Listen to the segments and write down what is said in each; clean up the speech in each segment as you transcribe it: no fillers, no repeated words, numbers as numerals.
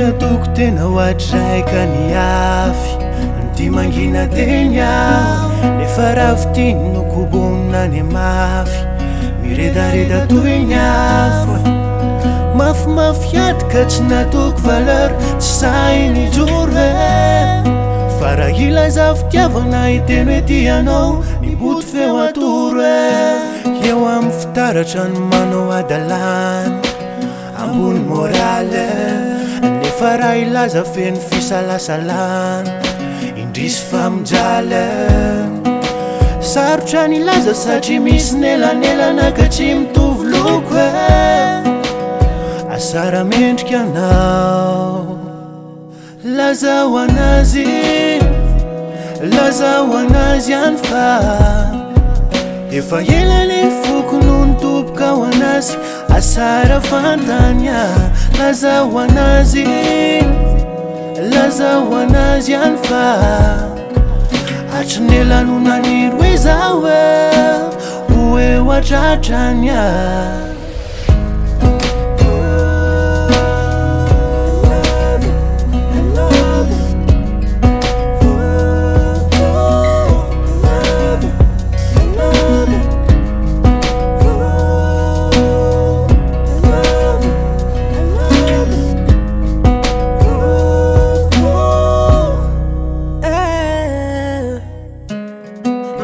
natoko tena hoatraika ny afy Nity mangina teny aho Nefa ravitiny no kobonina ny mafy Miredareda toy ny afo Mafimafy ka tsy natoko valeur Tsy sainy joro Fa raha ilaza fitiavana iteny hoe tianao Ny boto feo atoro Eo amin'ny fitaratra ny manao adalana Ambony morale Nefa raha ilaza feno fisalasalana Indrisy faminjala Sarotra ny laza satria misy nelanelana ka tsy mitovy loko Asara mendrika anao Laza ho anazy Laza ho anazy any fa Efa elany ny foko no nitoboka ho anazy Asara fantanya Laza ho anazy Laza ho anazy any fa Hatry nelanonaniry hoe zaho Hoe hoatratranya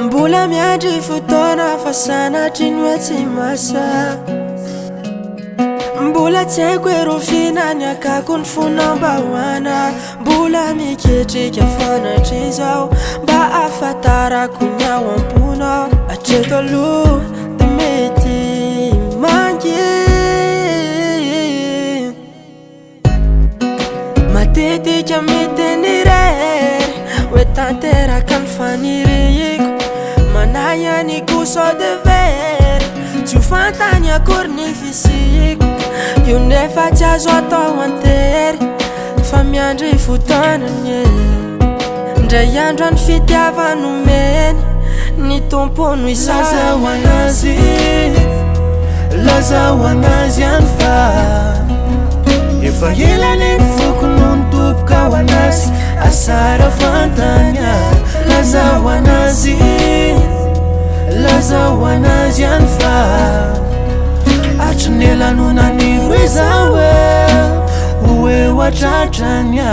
Mbola miandry fotoana fa sanatry ny hoe tsy masa Mbola tsy haiko erofina ny akako ny fonam-bahoana Mbola miketrika fanatry izao Mba ahafantarako ny ao am-pona Hatreto aloha dia mety mangina Matetika miteny irery Hoe tanteraka ny faniriko Manaya ny goût de verre Tsy ho fantany akory ny fisiko Io nefa tsy azo atao antery Fa miandry fotoanany Ndray andro any fitiavano meny Ny tompony isany Laza ho anazy Laza ho anazy any fa Efa elany ny foko no nitoboka ho anazy Asara fantanya Laza ho anazy Laza ho anazy any fa Hatry nelanonaniry hoe zaho Hoe hoatratranya